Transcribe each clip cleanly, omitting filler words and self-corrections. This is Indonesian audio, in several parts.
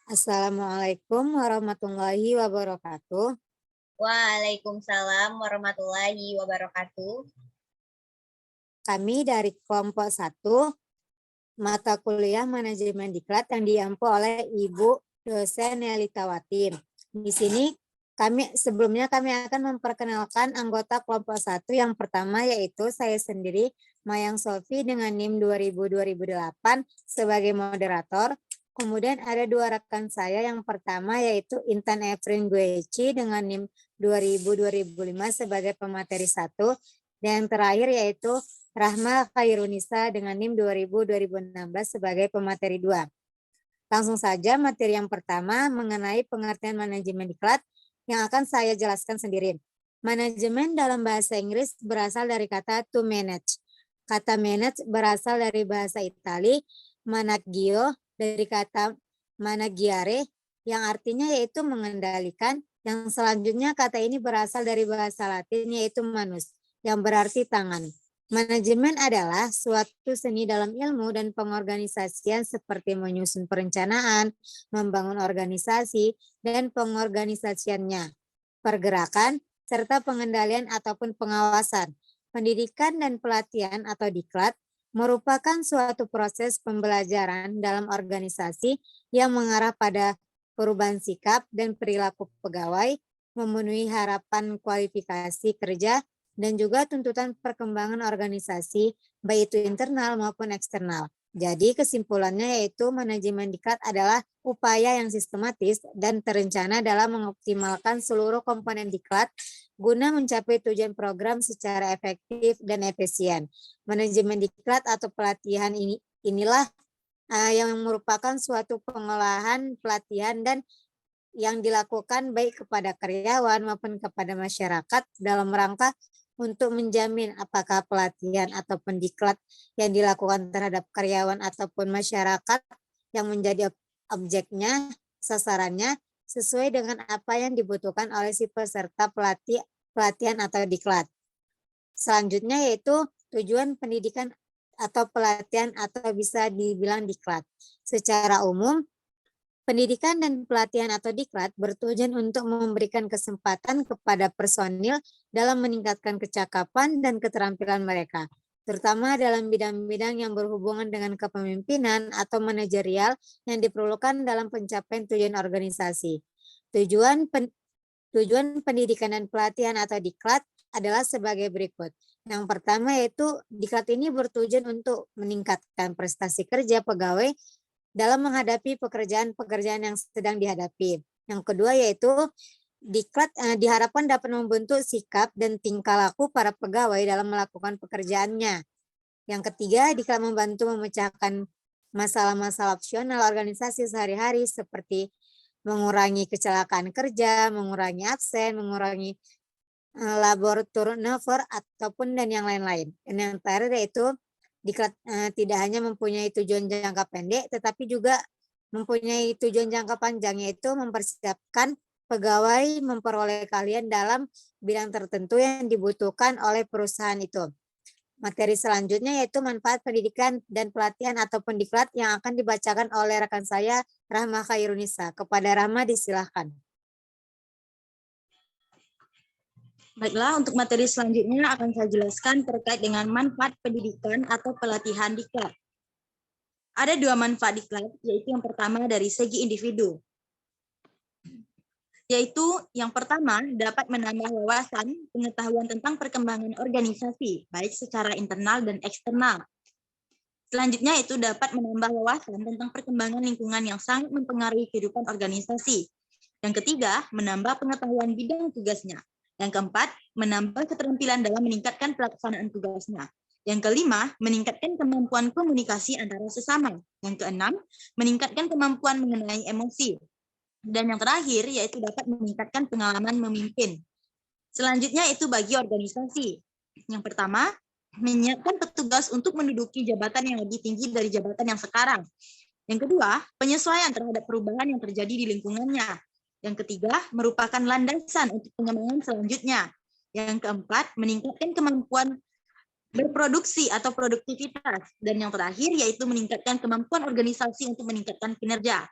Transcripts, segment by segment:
Assalamualaikum warahmatullahi wabarakatuh. Waalaikumsalam warahmatullahi wabarakatuh. Kami dari kelompok 1, mata kuliah manajemen diklat yang diampu oleh Ibu dosen Nelitawati. Di sini sebelumnya kami akan memperkenalkan anggota kelompok 1 yang pertama, yaitu saya sendiri, Mayang Solvi dengan NIM 2000-2008 sebagai moderator. Kemudian ada dua rekan saya, yang pertama yaitu Intan Efrin Gueci dengan NIM 2000-2005 sebagai pemateri 1. Dan yang terakhir yaitu Rahma Khairunisa dengan NIM 2000-2016 sebagai pemateri 2. Langsung saja materi yang pertama mengenai pengertian manajemen diklat yang akan saya jelaskan sendiri. Manajemen dalam bahasa Inggris berasal dari kata to manage. Kata manage berasal dari bahasa Itali, managio dari kata managiare yang artinya yaitu mengendalikan. Yang selanjutnya kata ini berasal dari bahasa Latin yaitu manus yang berarti tangan. Manajemen adalah suatu seni dalam ilmu dan pengorganisasian seperti menyusun perencanaan, membangun organisasi, dan pengorganisasiannya, pergerakan, serta pengendalian ataupun pengawasan. Pendidikan dan pelatihan atau diklat merupakan suatu proses pembelajaran dalam organisasi yang mengarah pada perubahan sikap dan perilaku pegawai, memenuhi harapan kualifikasi kerja, dan juga tuntutan perkembangan organisasi, baik itu internal maupun eksternal. Jadi kesimpulannya yaitu manajemen diklat adalah upaya yang sistematis dan terencana dalam mengoptimalkan seluruh komponen diklat guna mencapai tujuan program secara efektif dan efisien. Manajemen diklat atau pelatihan inilah yang merupakan suatu pengolahan pelatihan dan yang dilakukan baik kepada karyawan maupun kepada masyarakat dalam rangka untuk menjamin apakah pelatihan ataupun diklat yang dilakukan terhadap karyawan ataupun masyarakat yang menjadi objeknya, sasarannya, sesuai dengan apa yang dibutuhkan oleh si peserta pelatihan atau diklat. Selanjutnya yaitu tujuan pendidikan atau pelatihan atau bisa dibilang diklat. Secara umum, pendidikan dan pelatihan atau diklat bertujuan untuk memberikan kesempatan kepada personil dalam meningkatkan kecakapan dan keterampilan mereka, terutama dalam bidang-bidang yang berhubungan dengan kepemimpinan atau manajerial yang diperlukan dalam pencapaian tujuan organisasi. Tujuan pendidikan dan pelatihan atau diklat adalah sebagai berikut. Yang pertama yaitu diklat ini bertujuan untuk meningkatkan prestasi kerja pegawai dalam menghadapi pekerjaan-pekerjaan yang sedang dihadapi. Yang kedua yaitu diklat diharapkan dapat membentuk sikap dan tingkah laku para pegawai dalam melakukan pekerjaannya. Yang ketiga, diklat membantu memecahkan masalah-masalah opsional organisasi sehari-hari seperti mengurangi kecelakaan kerja, mengurangi absen, mengurangi labor turnover ataupun dan yang lain-lain. Dan yang terakhir yaitu diklat tidak hanya mempunyai tujuan jangka pendek, tetapi juga mempunyai tujuan jangka panjang, yaitu mempersiapkan pegawai memperoleh keahlian dalam bidang tertentu yang dibutuhkan oleh perusahaan itu. Materi selanjutnya yaitu manfaat pendidikan dan pelatihan ataupun diklat yang akan dibacakan oleh rekan saya, Rahma Khairunisa. Kepada Rahma disilahkan. Baiklah, untuk materi selanjutnya akan saya jelaskan terkait dengan manfaat pendidikan atau pelatihan diklat. Ada dua manfaat diklat, yaitu yang pertama dari segi individu. Yaitu yang pertama dapat menambah wawasan pengetahuan tentang perkembangan organisasi, baik secara internal dan eksternal. Selanjutnya itu dapat menambah wawasan tentang perkembangan lingkungan yang sangat mempengaruhi kehidupan organisasi. Yang ketiga, menambah pengetahuan bidang tugasnya. Yang keempat, menambah keterampilan dalam meningkatkan pelaksanaan tugasnya. Yang kelima, meningkatkan kemampuan komunikasi antara sesama. Yang keenam, meningkatkan kemampuan mengenai emosi. Dan yang terakhir, yaitu dapat meningkatkan pengalaman memimpin. Selanjutnya itu bagi organisasi. Yang pertama, menyiapkan petugas untuk menduduki jabatan yang lebih tinggi dari jabatan yang sekarang. Yang kedua, penyesuaian terhadap perubahan yang terjadi di lingkungannya. Yang ketiga, merupakan landasan untuk pengembangan selanjutnya. Yang keempat, meningkatkan kemampuan berproduksi atau produktivitas. Dan yang terakhir, yaitu meningkatkan kemampuan organisasi untuk meningkatkan kinerja.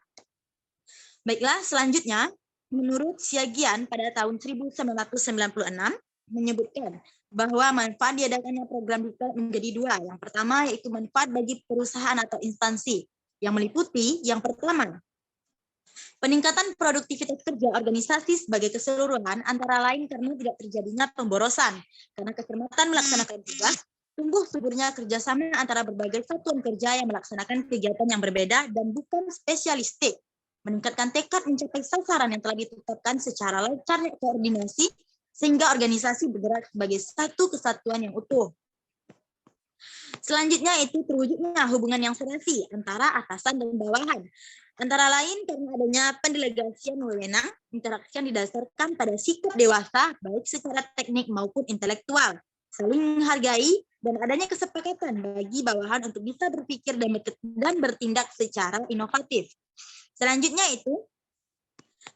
Baiklah, selanjutnya, menurut Siagian pada tahun 1996 menyebutkan bahwa manfaat diadakannya program diklat menjadi dua. Yang pertama yaitu manfaat bagi perusahaan atau instansi yang meliputi yang pertama, peningkatan produktivitas kerja organisasi sebagai keseluruhan antara lain karena tidak terjadinya pemborosan, karena kecermatan melaksanakan tugas, tumbuh suburnya kerjasama antara berbagai satuan kerja yang melaksanakan kegiatan yang berbeda dan bukan spesialistik, meningkatkan tekad mencapai sasaran yang telah ditetapkan secara lancarnya koordinasi, sehingga organisasi bergerak sebagai satu kesatuan yang utuh. Selanjutnya itu terwujudnya hubungan yang serasi antara atasan dan bawahan. Antara lain karena adanya pendelegasian wewenang, interaksi yang didasarkan pada sikap dewasa, baik secara teknik maupun intelektual, saling menghargai, dan adanya kesepakatan bagi bawahan untuk bisa berpikir dan bertindak secara inovatif. Selanjutnya itu,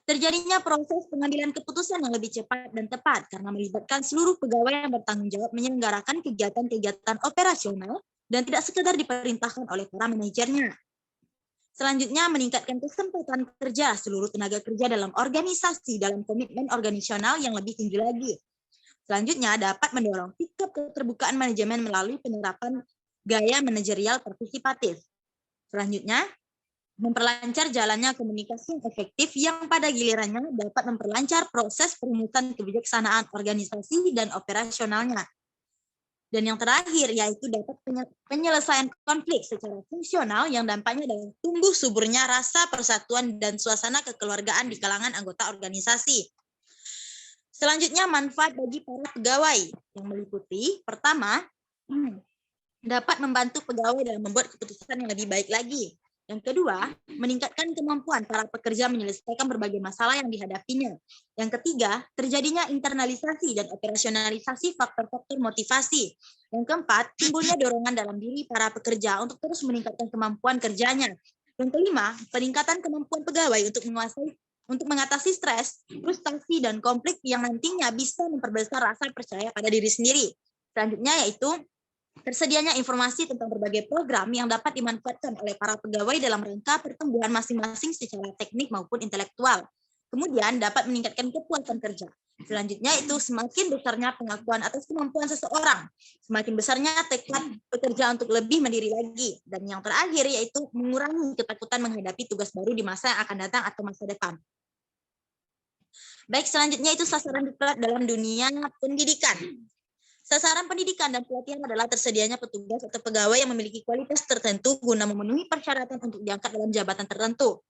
terjadinya proses pengambilan keputusan yang lebih cepat dan tepat karena melibatkan seluruh pegawai yang bertanggung jawab menyelenggarakan kegiatan-kegiatan operasional dan tidak sekedar diperintahkan oleh para manajernya. Selanjutnya, meningkatkan kesempatan kerja seluruh tenaga kerja dalam organisasi dalam komitmen organisasional yang lebih tinggi lagi. Selanjutnya, dapat mendorong sikap keterbukaan manajemen melalui penerapan gaya manajerial partisipatif. Selanjutnya, memperlancar jalannya komunikasi yang efektif yang pada gilirannya dapat memperlancar proses perumusan kebijaksanaan organisasi dan operasionalnya. Dan yang terakhir yaitu dapat penyelesaian konflik secara fungsional yang dampaknya adalah tumbuh suburnya rasa persatuan dan suasana kekeluargaan di kalangan anggota organisasi. Selanjutnya manfaat bagi para pegawai yang meliputi pertama, dapat membantu pegawai dalam membuat keputusan yang lebih baik lagi. Yang kedua, meningkatkan kemampuan para pekerja menyelesaikan berbagai masalah yang dihadapinya. Yang ketiga, terjadinya internalisasi dan operasionalisasi faktor-faktor motivasi. Yang keempat, timbulnya dorongan dalam diri para pekerja untuk terus meningkatkan kemampuan kerjanya. Yang kelima, peningkatan kemampuan pegawai untuk mengatasi stres, frustasi, dan konflik yang nantinya bisa memperbesar rasa percaya pada diri sendiri. Selanjutnya yaitu tersedianya informasi tentang berbagai program yang dapat dimanfaatkan oleh para pegawai dalam rangka pertumbuhan masing-masing secara teknik maupun intelektual. Kemudian dapat meningkatkan kepuasan kerja. Selanjutnya itu semakin besarnya pengakuan atas kemampuan seseorang, semakin besarnya tekad pekerja untuk lebih mandiri lagi. Dan yang terakhir yaitu mengurangi ketakutan menghadapi tugas baru di masa yang akan datang atau masa depan. Baik, selanjutnya itu sasaran diklat dalam dunia pendidikan. Sasaran pendidikan dan pelatihan adalah tersedianya petugas atau pegawai yang memiliki kualitas tertentu guna memenuhi persyaratan untuk diangkat dalam jabatan tertentu.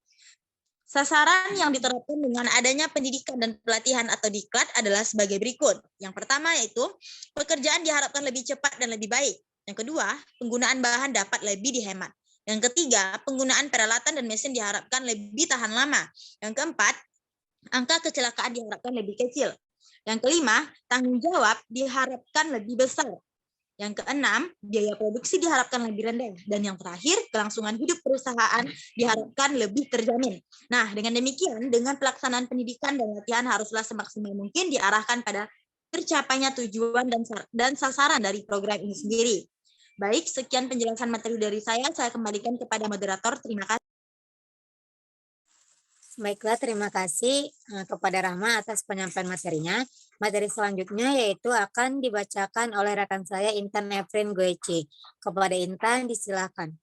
Sasaran yang diterapkan dengan adanya pendidikan dan pelatihan atau diklat adalah sebagai berikut. Yang pertama yaitu pekerjaan diharapkan lebih cepat dan lebih baik. Yang kedua, penggunaan bahan dapat lebih dihemat. Yang ketiga, penggunaan peralatan dan mesin diharapkan lebih tahan lama. Yang keempat, angka kecelakaan diharapkan lebih kecil. Yang kelima, tanggung jawab diharapkan lebih besar. Yang keenam, biaya produksi diharapkan lebih rendah. Dan yang terakhir, kelangsungan hidup perusahaan diharapkan lebih terjamin. Nah, dengan demikian, dengan pelaksanaan pendidikan dan latihan haruslah semaksimal mungkin diarahkan pada tercapainya tujuan dan sasaran dari program ini sendiri. Baik, sekian penjelasan materi dari saya kembalikan kepada moderator. Terima kasih. Baiklah, terima kasih kepada Rahma atas penyampaian materinya. Materi selanjutnya yaitu akan dibacakan oleh rekan saya Intan Efrin Goeci. Kepada Intan, disilakan.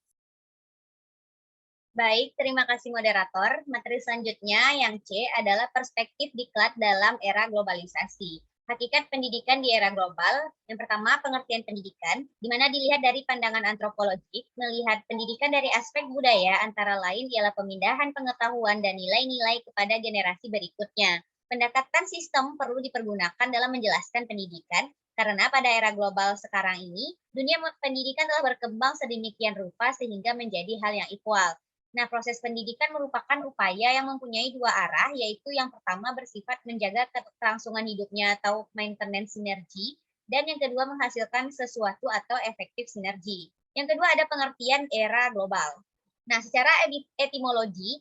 Baik, terima kasih moderator. Materi selanjutnya yang C adalah perspektif diklat dalam era globalisasi. Hakikat pendidikan di era global. Yang pertama, pengertian pendidikan, di mana dilihat dari pandangan antropologik, melihat pendidikan dari aspek budaya, antara lain ialah pemindahan pengetahuan dan nilai-nilai kepada generasi berikutnya. Pendekatan sistem perlu dipergunakan dalam menjelaskan pendidikan, karena pada era global sekarang ini, dunia pendidikan telah berkembang sedemikian rupa sehingga menjadi hal yang equal. Nah, proses pendidikan merupakan upaya yang mempunyai dua arah, yaitu yang pertama bersifat menjaga kelangsungan hidupnya atau maintenance sinergi, dan yang kedua menghasilkan sesuatu atau efektif sinergi. Yang kedua ada pengertian era global. Nah, secara etimologi,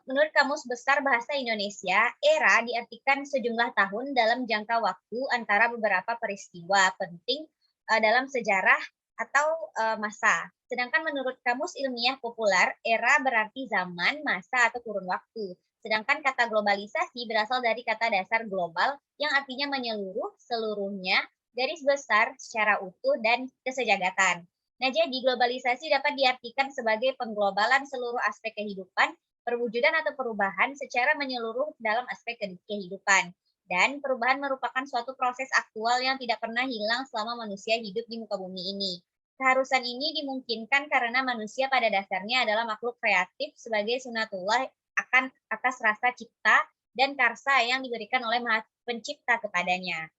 menurut Kamus Besar Bahasa Indonesia, era diartikan sejumlah tahun dalam jangka waktu antara beberapa peristiwa penting dalam sejarah atau masa. Sedangkan menurut Kamus Ilmiah Populer, era berarti zaman, masa, atau kurun waktu. Sedangkan kata globalisasi berasal dari kata dasar global yang artinya menyeluruh, seluruhnya, garis besar, secara utuh, dan kesejagatan. Nah, jadi globalisasi dapat diartikan sebagai pengglobalan seluruh aspek kehidupan, perwujudan atau perubahan secara menyeluruh dalam aspek kehidupan. Dan perubahan merupakan suatu proses aktual yang tidak pernah hilang selama manusia hidup di muka bumi ini. Keharusan ini dimungkinkan karena manusia pada dasarnya adalah makhluk kreatif sebagai sunatullah akan atas rasa cipta dan karsa yang diberikan oleh Maha Pencipta kepadanya.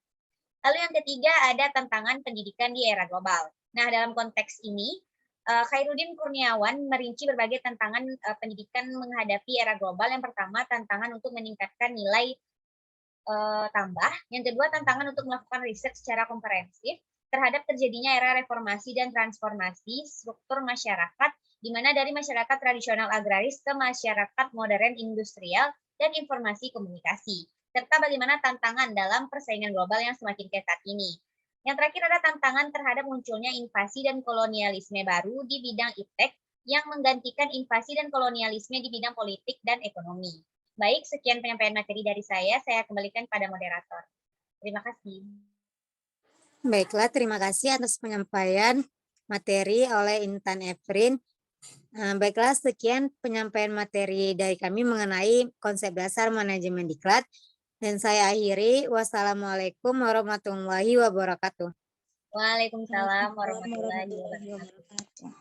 Lalu yang ketiga ada tantangan pendidikan di era global. Nah, dalam konteks ini, Khairuddin Kurniawan merinci berbagai tantangan pendidikan menghadapi era global. Yang pertama, tantangan untuk meningkatkan nilai tambah. Yang kedua, tantangan untuk melakukan riset secara komprehensif terhadap terjadinya era reformasi dan transformasi struktur masyarakat, di mana dari masyarakat tradisional agraris ke masyarakat modern industrial dan informasi komunikasi, serta bagaimana tantangan dalam persaingan global yang semakin ketat ini. Yang terakhir ada tantangan terhadap munculnya invasi dan kolonialisme baru di bidang iptek yang menggantikan invasi dan kolonialisme di bidang politik dan ekonomi. Baik, sekian penyampaian materi dari saya kembalikan pada moderator. Terima kasih. Baiklah, terima kasih atas penyampaian materi oleh Intan Efrin. Baiklah, sekian penyampaian materi dari kami mengenai konsep dasar manajemen diklat. Dan saya akhiri, wassalamualaikum warahmatullahi wabarakatuh. Waalaikumsalam warahmatullahi wabarakatuh.